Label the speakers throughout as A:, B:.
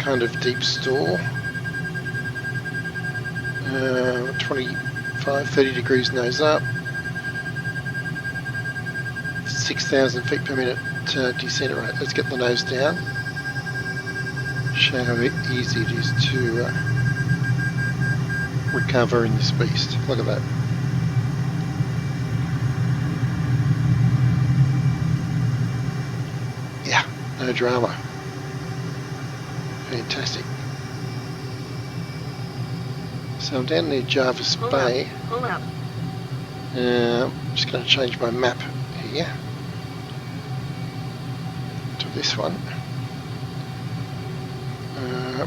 A: kind of deep stall. 25, 30 degrees nose up. 6,000 feet per minute descent rate. Let's get the nose down. Show how easy it is to recover in this beast. Look at that. Yeah, no drama. Fantastic. So I'm down near Jarvis Bay.
B: Pull up.
A: I'm just going to change my map here to this one,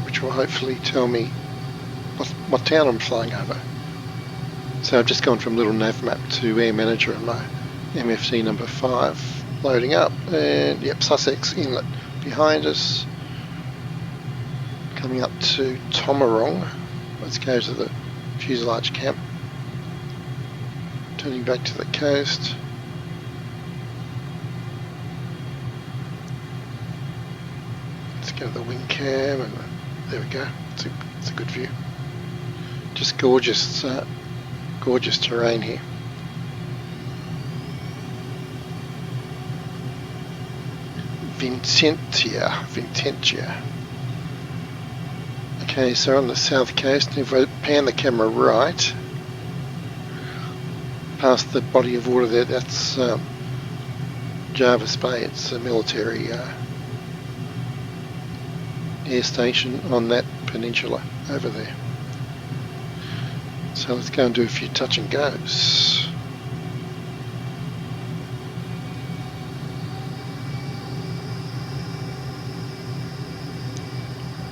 A: which will hopefully tell me what town I'm flying over. So I've just gone from little nav map to Air Manager and my MFD number 5 loading up, and yep, Sussex Inlet behind us. Coming up to Tomarong. Let's go to the fuselage camp. Turning back to the coast. Let's go to the wing cam, and there we go. It's a good view. Just gorgeous, gorgeous terrain here. Vincentia. Okay, so on the south coast, if I pan the camera right, past the body of water there, that's Jarvis Bay. It's a military air station on that peninsula over there. So let's go and do a few touch and goes.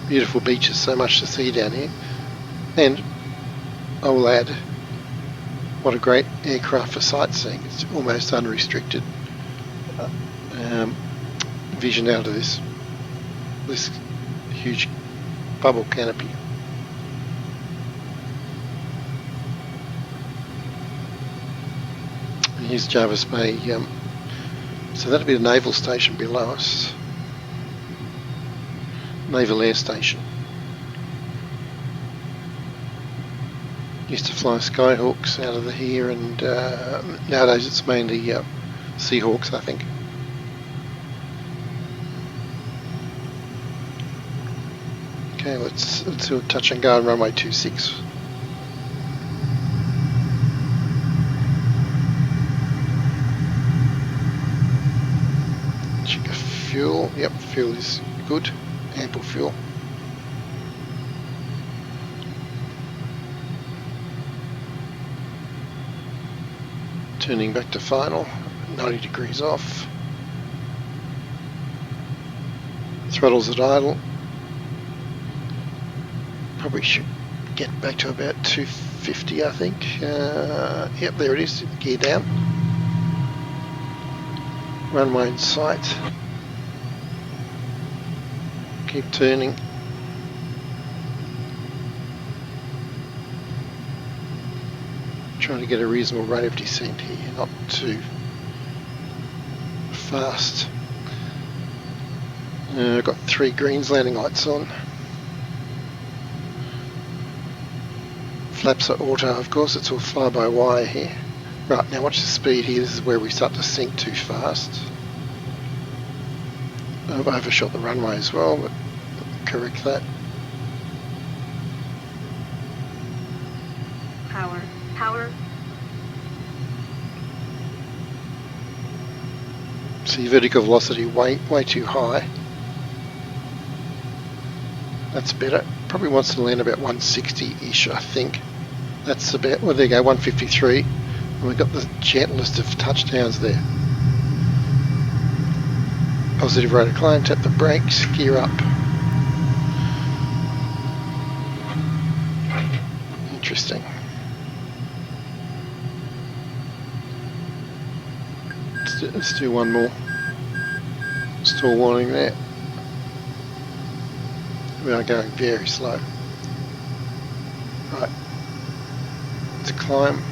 A: Beautiful beaches, so much to see down here. And I will add, what a great aircraft for sightseeing. It's almost unrestricted vision out of this huge bubble canopy. And here's Jarvis Bay. So that'll be the naval station below us. Naval Air Station. Used to fly Skyhawks out of here, and nowadays it's mainly Seahawks, I think. Okay, let's do a touch and go on runway 26. Check the fuel. Yep, fuel is good. Ample fuel. Turning back to final, 90 degrees off. Throttles at idle. Probably should get back to about 250, I think. Yep, there it is, gear down. Runway in sight. Keep turning. Trying to get a reasonable rate of descent here, not too fast. I've got 3 greens, landing lights on. Flaps are auto, of course, it's all fly-by-wire here. Right, now watch the speed here, this is where we start to sink too fast. I've overshot the runway as well, but correct that.
B: Power.
A: See, vertical velocity way too high. That's better. Probably wants to land about 160-ish, I think. That's about, well, there you go, 153. And we've got the gentlest of touchdowns there. Positive rate of climb, tap the brakes, gear up. Interesting. Let's do one more. Stall warning there. We are going very slow. Right. Let's climb.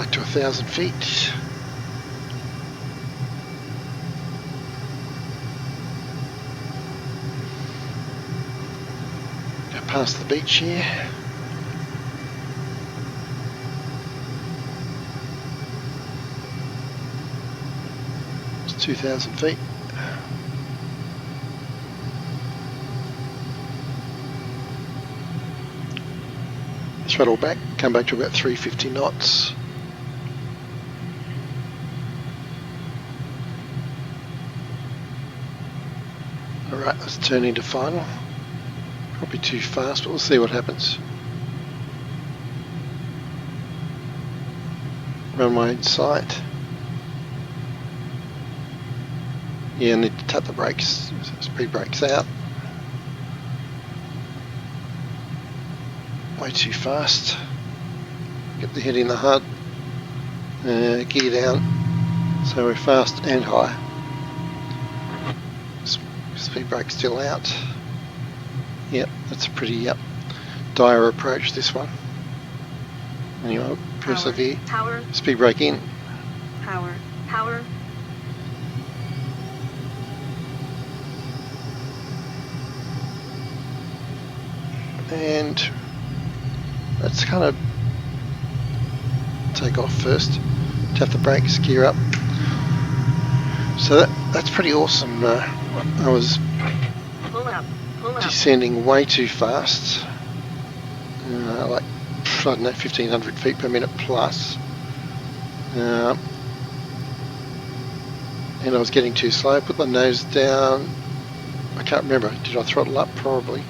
A: back to 1,000 feet. Go past the beach here. It's 2,000 feet. Throttle back, come back to about 350 knots. Alright, let's turn into final. Probably too fast, but we'll see what happens. Runway in sight. Yeah, I need to tap the brakes. Speed brakes out. Way too fast. Get the head in the HUD. Gear down. So we're fast and high. Speed brake still out. Yep, that's a pretty dire approach, this one. Anyway, persevere.
B: Power.
A: Speed brake in.
B: Power. Power.
A: And let's kind of take off first. Tap the brakes, gear up. So that's pretty awesome. I was
B: Pull up. Pull up.
A: descending way too fast. Like, I don't know, 1,500 feet per minute plus. And I was getting too slow. Put the nose down. I can't remember. Did I throttle up? Probably.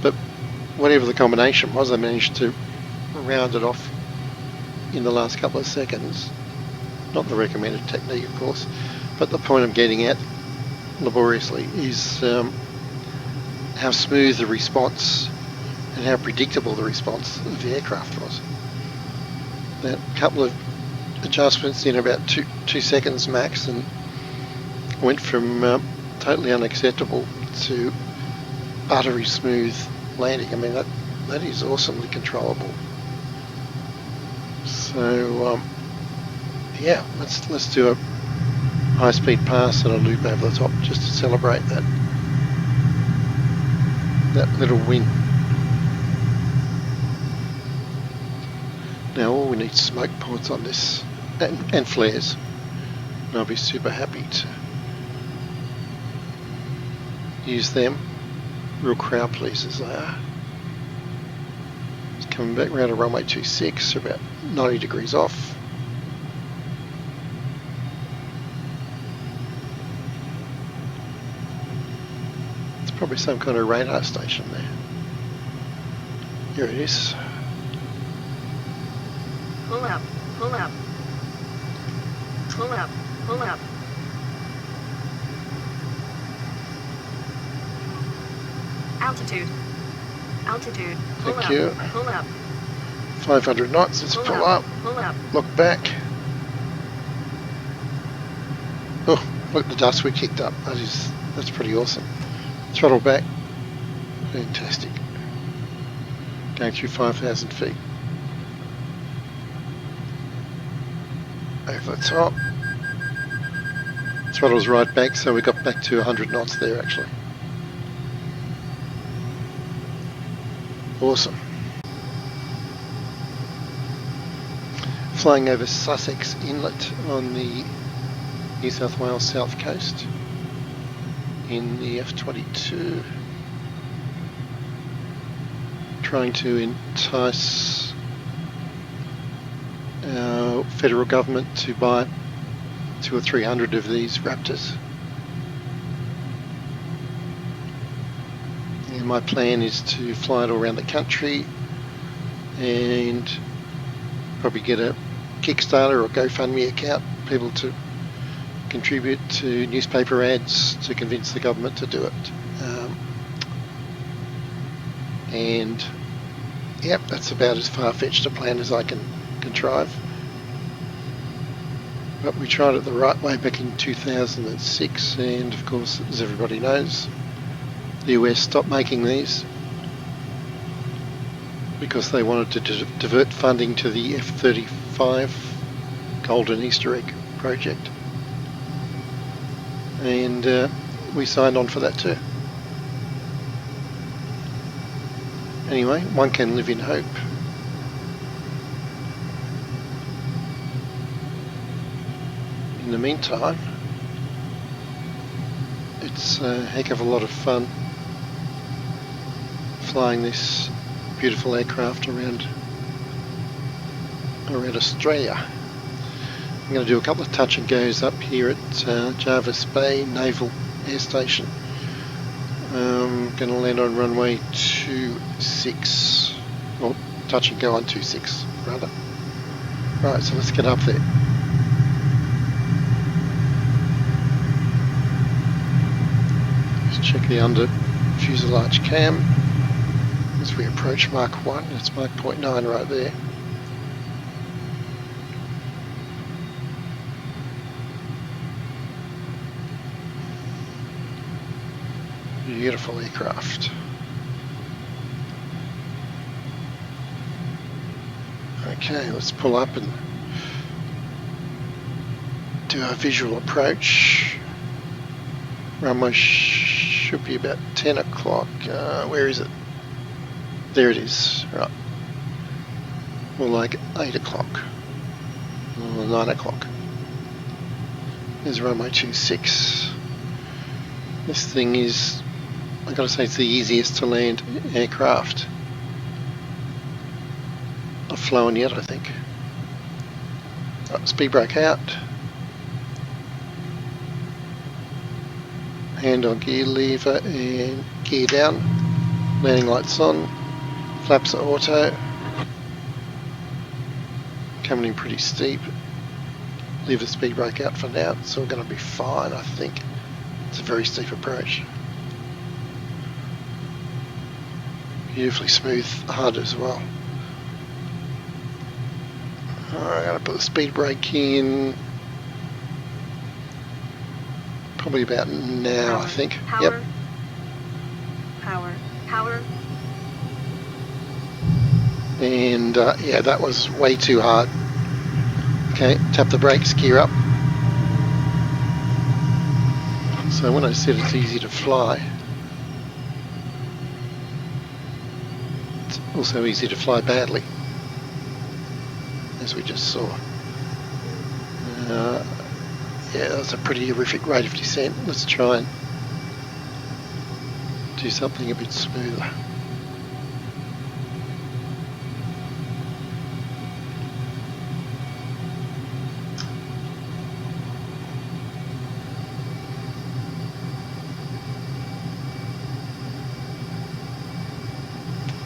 A: But whatever the combination was, I managed to round it off in the last couple of seconds. Not the recommended technique, of course, but the point I'm getting at laboriously is how smooth the response and how predictable the response of the aircraft was. That couple of adjustments in about two seconds max, and went from totally unacceptable to utterly smooth landing. I mean, that is awesomely controllable. So yeah, let's do a high-speed pass and a loop over the top just to celebrate that little win. Now all we need is smoke pods on this and flares, and I'll be super happy to use them. Real crowd pleasers they are. It's coming back around to runway 26, about 90 degrees off. It's probably some kind of radar station there. Here it is.
B: Pull up. Pull up. Pull up. Pull up. Altitude. Altitude. Pull
A: Thank
B: up.
A: you.
B: Pull up.
A: 500 knots, let's pull up.
B: Pull up.
A: Look back. Oh, look at the dust we kicked up. That's pretty awesome. Throttle back. Fantastic. Going through 5,000 feet. Over the top. Throttle's right back, so we got back to 100 knots there actually. Awesome. Flying over Sussex Inlet on the New South Wales south coast in the F-22, trying to entice our federal government to buy 200 or 300 of these Raptors. And my plan is to fly it all around the country and probably get a Kickstarter or GoFundMe account, people to contribute to newspaper ads to convince the government to do it. And yep, that's about as far-fetched a plan as I can contrive. But we tried it the right way back in 2006, and of course, as everybody knows, the US stopped making these. because they wanted to divert funding to the F-35 Golden Easter Egg project. And we signed on for that too. Anyway, one can live in hope. In the meantime, it's a heck of a lot of fun flying this beautiful aircraft around Australia. I'm going to do a couple of touch and goes up here at Jervis Bay Naval Air Station. I'm going to land on runway 26, or touch and go on 26 rather. Right, so let's get up there. Let's check the under fuselage cam as we approach Mach 1. It's Mach 0.9 right there. Beautiful aircraft. Okay, let's pull up and do our visual approach. Runway should be about 10 o'clock. Where is it? There it is. Right. More like 8 o'clock. Or 9 o'clock. There's runway 26. This thing is, I've got to say, it's the easiest to land aircraft I've flown yet, I think. Right, speed brake out. Hand on gear lever and gear down. Landing lights on. Flaps are auto. Coming in pretty steep. Leave the speed brake out for now, so we're going to be fine, I think. It's a very steep approach. Beautifully smooth HUD as well. Alright, I'm going to put the speed brake in probably about now,
B: Power,
A: I think.
B: Power.
A: Yep.
B: Power.
A: And yeah, that was way too hard. Okay, tap the brakes, gear up. So when I said it's easy to fly, it's also easy to fly badly, as we just saw. Yeah, that's a pretty horrific rate of descent. Let's try and do something a bit smoother.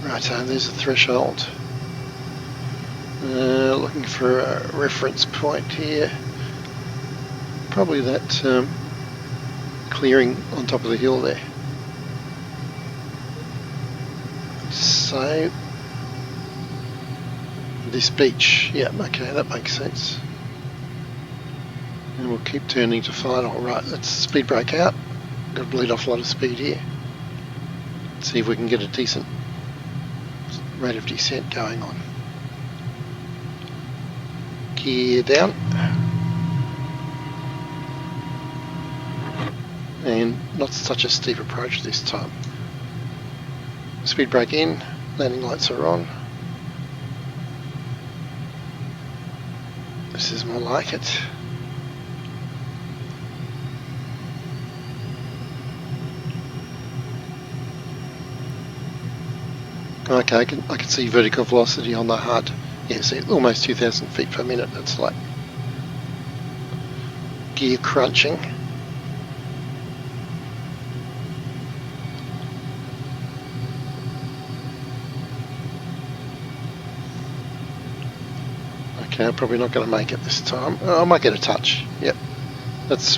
A: Right, so there's the threshold. Looking for a reference point here. Probably that clearing on top of the hill there. So, this beach. Yeah, okay, that makes sense. And we'll keep turning to final. Right, let's speed brake out. Got to bleed off a lot of speed here. Let's see if we can get a decent rate of descent going on. Gear down. And not such a steep approach this time. Speed brake in, landing lights are on. This is more like it. Okay, I can see vertical velocity on the HUD. Yeah, see, almost 2,000 feet per minute. That's like gear crunching. Okay, I'm probably not going to make it this time. Oh, I might get a touch. Yep, that's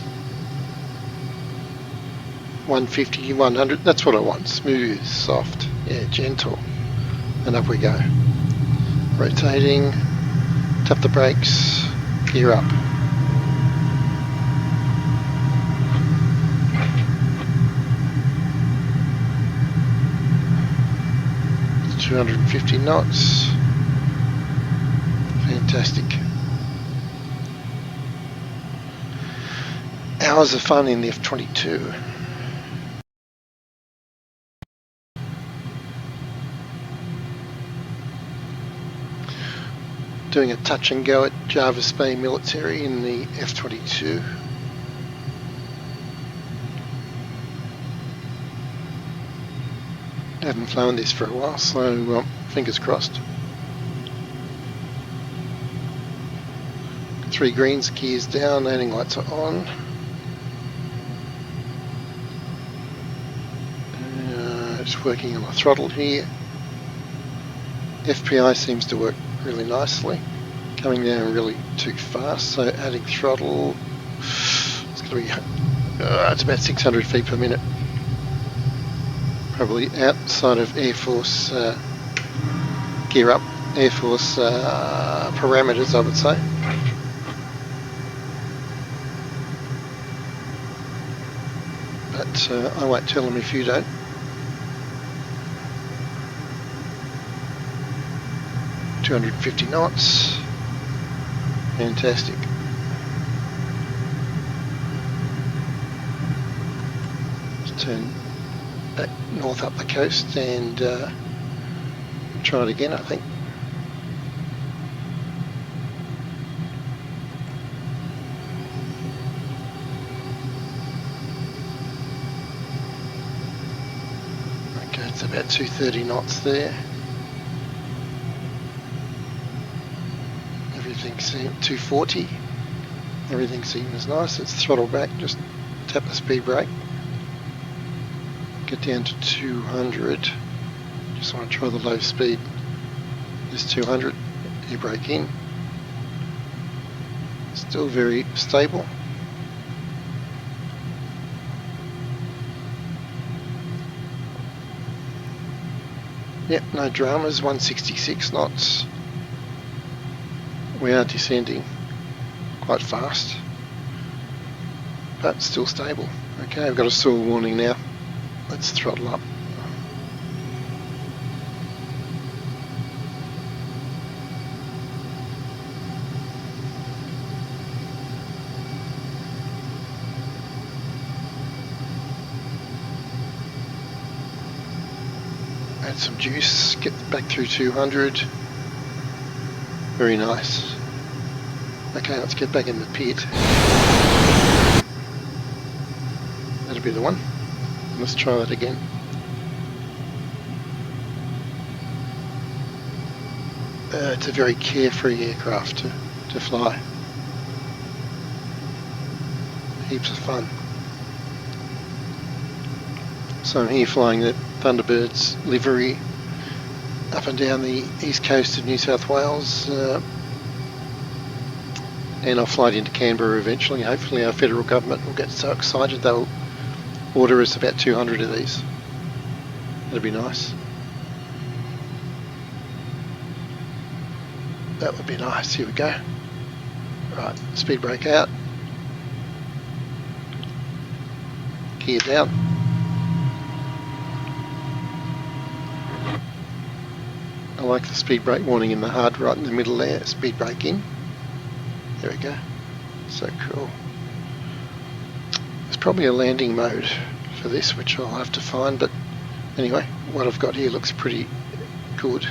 A: 150, 100. That's what I want. Smooth, soft, yeah, gentle. And up we go. Rotating, tap the brakes, gear up. Let's 250 knots. Fantastic. Hours of fun in the F-22. Doing a touch and go at Jervis Bay Military in the F-22. I haven't flown this for a while, so fingers crossed. 3 greens, gears down, landing lights are on. Just working on the throttle here. FPI seems to work really nicely. Coming down really too fast, so adding throttle. It's going to be, it's about 600 feet per minute. Probably outside of Air Force gear up, Air Force parameters, I would say. But I won't tell them if you don't. .250 knots. Fantastic. Let's turn back north up the coast and try it again, I think. Okay, it's about 230 knots there. Everything seems 240. Everything seems nice. Let's throttle back, just tap the speed brake. Get down to 200. Just want to try the low speed. There's 200. Air brake in. Still very stable. Yep, no dramas. 166 knots. We are descending quite fast, but still stable. Okay, I've got a stall warning now. Let's throttle up. Add some juice, get back through 200. Very nice. Okay, let's get back in the pit. That'll be the one. Let's try that again. It's a very carefree aircraft to fly. Heaps of fun. So I'm here flying the Thunderbird's livery up and down the east coast of New South Wales, and I'll fly it into Canberra eventually. Hopefully our federal government will get so excited they'll order us about 200 of these. That'd be nice. That would be nice. Here we go. Right, speed brake out. Gear down. I like the speed brake warning in the HUD right in the middle there. Speed brake in. There we go. So cool. There's probably a landing mode for this, which I'll have to find, but anyway, what I've got here looks pretty good.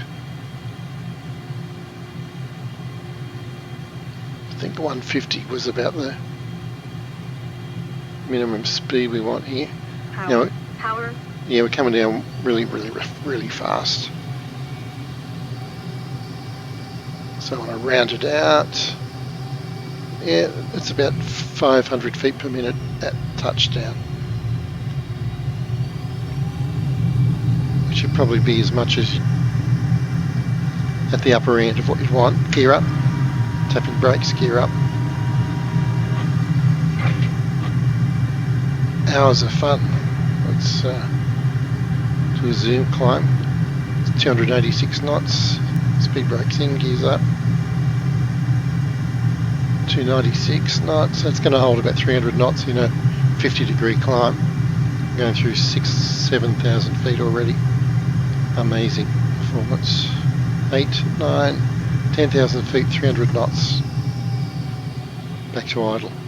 A: I think 150 was about the minimum speed we want here.
B: Power.
A: Yeah, we're coming down really fast. So I want to round it out. Yeah, it's about 500 feet per minute at touchdown. Which should probably be as much as at the upper end of what you'd want. Gear up, tapping brakes, gear up. Hours of fun. Let's do a zoom climb. It's 286 knots. Speed brakes in, gears up. 296 knots. That's going to hold about 300 knots in a 50-degree climb. Going through 7,000 feet already. Amazing. performance. 8, 9, 10,000 feet, 300 knots. Back to idle.